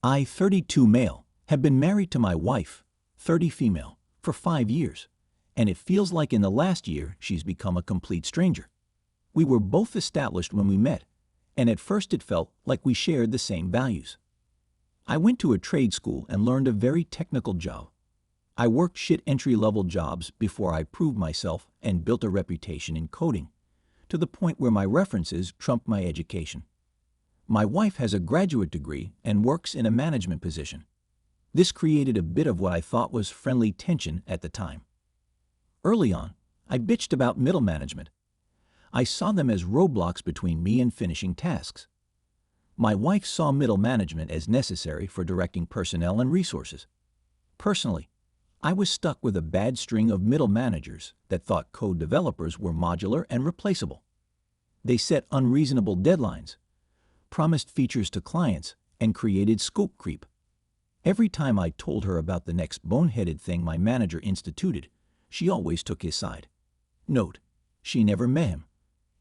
I, 32 male, have been married to my wife, 30 female, for 5 years, and it feels like in the last year she's become a complete stranger. We were both established when we met, and at first it felt like we shared the same values. I went to a trade school and learned a very technical job. I worked shit entry-level jobs before I proved myself and built a reputation in coding, to the point where my references trumped my education. My wife has a graduate degree and works in a management position. This created a bit of what I thought was friendly tension at the time. Early on, I bitched about middle management. I saw them as roadblocks between me and finishing tasks. My wife saw middle management as necessary for directing personnel and resources. Personally, I was stuck with a bad string of middle managers that thought code developers were modular and replaceable. They set unreasonable deadlines, promised features to clients, and created scope creep. Every time I told her about the next boneheaded thing my manager instituted, she always took his side. Note, she never met him.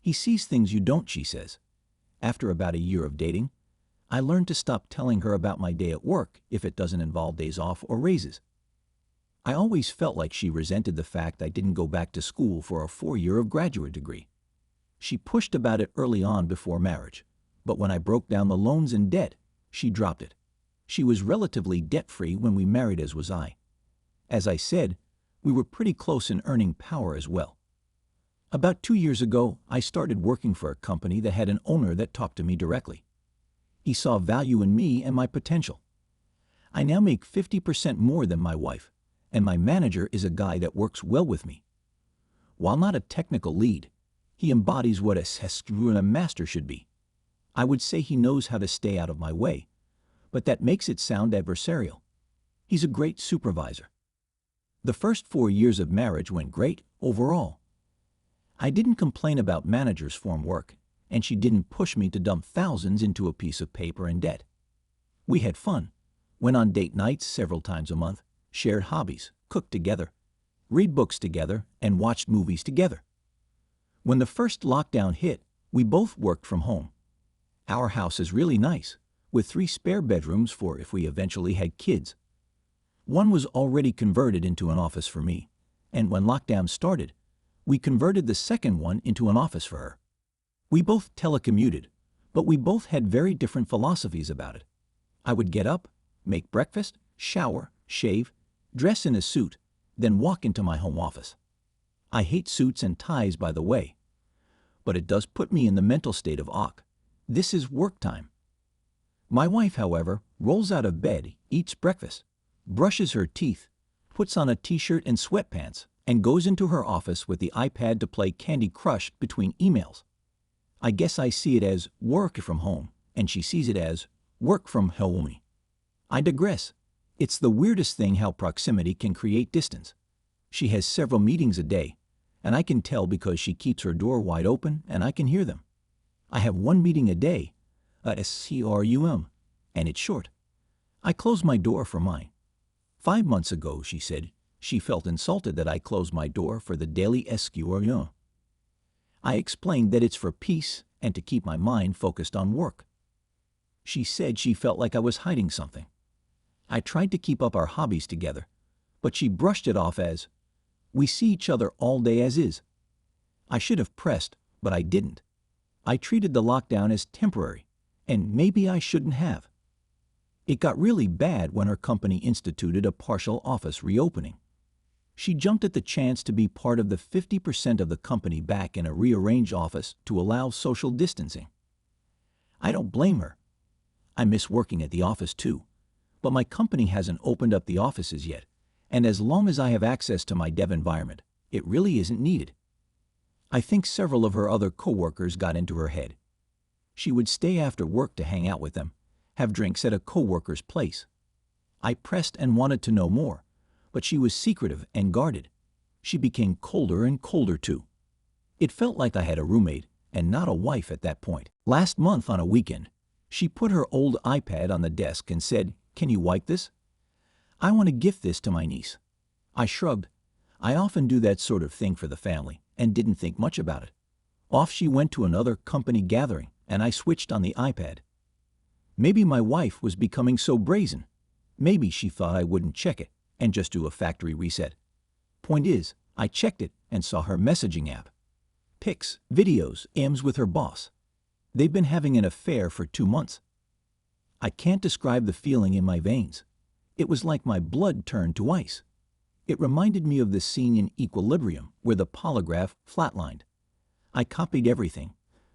He sees things you don't, she says. After about a year of dating, I learned to stop telling her about my day at work if it doesn't involve days off or raises. I always felt like she resented the fact I didn't go back to school for a 4-year of graduate degree. She pushed about it early on before marriage, but when I broke down the loans and debt, she dropped it. She was relatively debt-free when we married, as was I. As I said, we were pretty close in earning power as well. About 2 years ago, I started working for a company that had an owner that talked to me directly. He saw value in me and my potential. I now make 50% more than my wife, and my manager is a guy that works well with me. While not a technical lead, he embodies what a master should be. I would say he knows how to stay out of my way, but that makes it sound adversarial. He's a great supervisor. The first 4 years of marriage went great overall. I didn't complain about managers' form work, and she didn't push me to dump thousands into a piece of paper and debt. We had fun, went on date nights several times a month, shared hobbies, cooked together, read books together, and watched movies together. When the first lockdown hit, we both worked from home. Our house is really nice, with 3 spare bedrooms for if we eventually had kids. One was already converted into an office for me, and when lockdown started, we converted the second one into an office for her. We both telecommuted, but we both had very different philosophies about it. I would get up, make breakfast, shower, shave, dress in a suit, then walk into my home office. I hate suits and ties, by the way, but it does put me in the mental state of awk. This is work time. My wife, however, rolls out of bed, eats breakfast, brushes her teeth, puts on a t-shirt and sweatpants, and goes into her office with the iPad to play Candy Crush between emails. I guess I see it as work from home, and she sees it as work from home. I digress. It's the weirdest thing how proximity can create distance. She has several meetings a day, and I can tell because she keeps her door wide open and I can hear them. I have 1 meeting a day, a SCRUM, and it's short. I close my door for mine. 5 months ago, she said, she felt insulted that I closed my door for the daily SCRUM. I explained that it's for peace and to keep my mind focused on work. She said she felt like I was hiding something. I tried to keep up our hobbies together, but she brushed it off as, "We see each other all day as is." I should have pressed, but I didn't. I treated the lockdown as temporary, and maybe I shouldn't have. It got really bad when her company instituted a partial office reopening. She jumped at the chance to be part of the 50% of the company back in a rearranged office to allow social distancing. I don't blame her. I miss working at the office too, but my company hasn't opened up the offices yet, and as long as I have access to my dev environment, it really isn't needed. I think several of her other coworkers got into her head. She would stay after work to hang out with them, have drinks at a coworker's place. I pressed and wanted to know more, but she was secretive and guarded. She became colder and colder too. It felt like I had a roommate and not a wife at that point. Last month on a weekend, she put her old iPad on the desk and said, "Can you wipe this? I want to gift this to my niece." I shrugged. I often do that sort of thing for the family and didn't think much about it. Off she went to another company gathering and I switched on the iPad. Maybe my wife was becoming so brazen. Maybe she thought I wouldn't check it and just do a factory reset. Point is, I checked it and saw her messaging app. Pics, videos, AMs with her boss. They've been having an affair for 2 months. I can't describe the feeling in my veins. It was like my blood turned to ice. It reminded me of the scene in Equilibrium where the polygraph flatlined. I copied everything,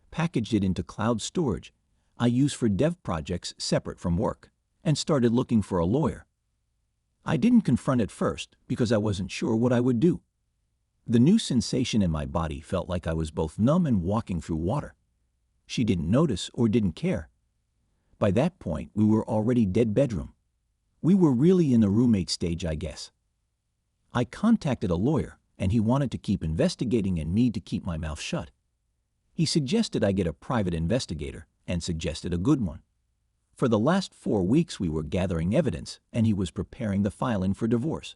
packaged it into cloud storage I use for dev projects separate from work, and started looking for a lawyer. I didn't confront at first because I wasn't sure what I would do. The new sensation in my body felt like I was both numb and walking through water. She didn't notice or didn't care. By that point, we were already dead bedroom. We were really in the roommate stage, I guess. I contacted a lawyer, and he wanted to keep investigating and me to keep my mouth shut. He suggested I get a private investigator and suggested a good one. For the last 4 weeks we were gathering evidence and he was preparing the filing for divorce.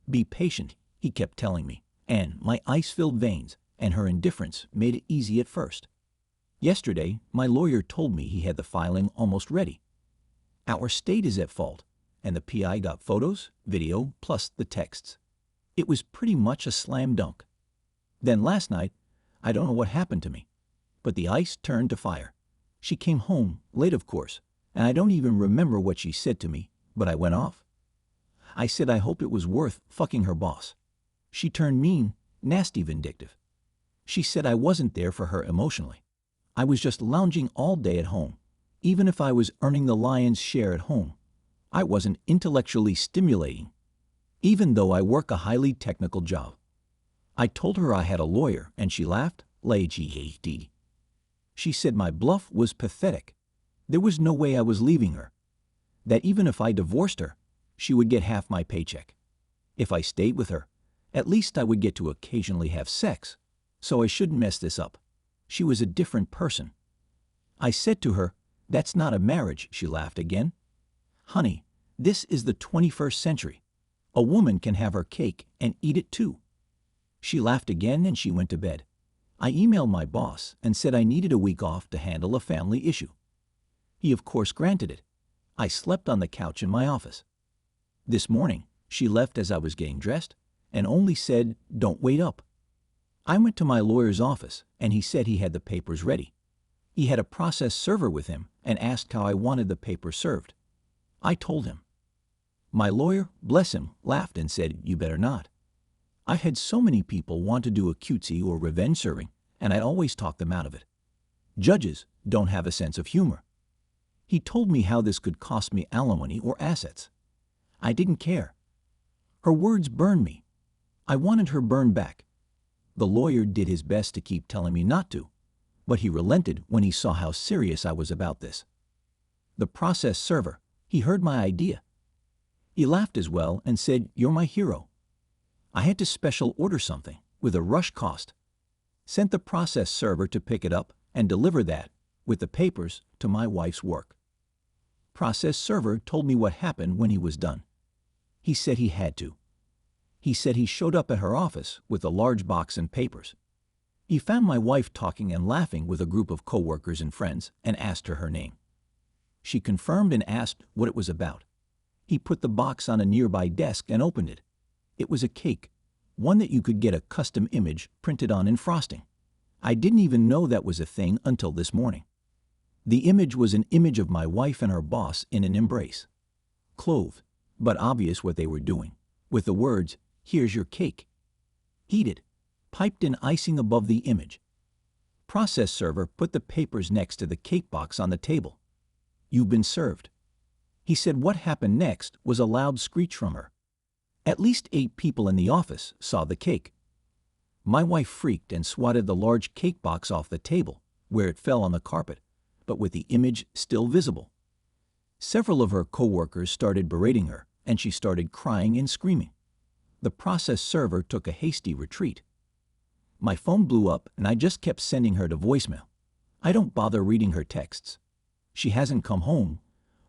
Be patient, he kept telling me, and my ice-filled veins and her indifference made it easy at first. Yesterday, my lawyer told me he had the filing almost ready. Our state is at fault, and the PI got photos, video, plus the texts. It was pretty much a slam dunk. Then last night, I don't know what happened to me, but the ice turned to fire. She came home, late of course, and I don't even remember what she said to me, but I went off. I said I hoped it was worth fucking her boss. She turned mean, nasty vindictive. She said I wasn't there for her emotionally. I was just lounging all day at home. Even if I was earning the lion's share at home, I wasn't intellectually stimulating, even though I work a highly technical job. I told her I had a lawyer, and she laughed, laughed. She said my bluff was pathetic. There was no way I was leaving her. That even if I divorced her, she would get half my paycheck. If I stayed with her, at least I would get to occasionally have sex, so I shouldn't mess this up. She was a different person. I said to her, "That's not a marriage," she laughed again. "Honey, this is the 21st century. A woman can have her cake and eat it too." She laughed again and she went to bed. I emailed my boss and said I needed a week off to handle a family issue. He of course granted it. I slept on the couch in my office. This morning, she left as I was getting dressed and only said, "Don't wait up." I went to my lawyer's office and he said he had the papers ready. He had a process server with him and asked how I wanted the papers served. I told him. My lawyer, bless him, laughed and said, "You better not." I've had so many people want to do a cutesy or revenge serving, and I always talk them out of it. Judges don't have a sense of humor. He told me how this could cost me alimony or assets. I didn't care. Her words burned me. I wanted her burned back. The lawyer did his best to keep telling me not to, but he relented when he saw how serious I was about this. The process server, he heard my idea. He laughed as well and said, "You're my hero." I had to special order something with a rush cost. Sent the process server to pick it up and deliver that, with the papers, to my wife's work. Process server told me what happened when he was done. He said he had to. He said he showed up at her office with a large box and papers. He found my wife talking and laughing with a group of coworkers and friends and asked her name. She confirmed and asked what it was about. He put the box on a nearby desk and opened it. It was a cake, one that you could get a custom image printed on in frosting. I didn't even know that was a thing until this morning. The image was an image of my wife and her boss in an embrace. Clothed, but obvious what they were doing, with the words, "Here's your cake." Heated, piped in icing above the image. Process server put the papers next to the cake box on the table. "You've been served." He said what happened next was a loud screech from her. At least 8 people in the office saw the cake. My wife freaked and swatted the large cake box off the table, where it fell on the carpet, but with the image still visible. Several of her coworkers started berating her, and she started crying and screaming. The process server took a hasty retreat. My phone blew up, and I just kept sending her to voicemail. I don't bother reading her texts. She hasn't come home,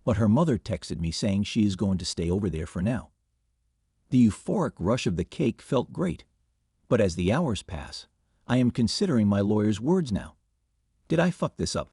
but her mother texted me saying she is going to stay over there for now. The euphoric rush of the cake felt great, but as the hours pass, I am considering my lawyer's words now. Did I fuck this up?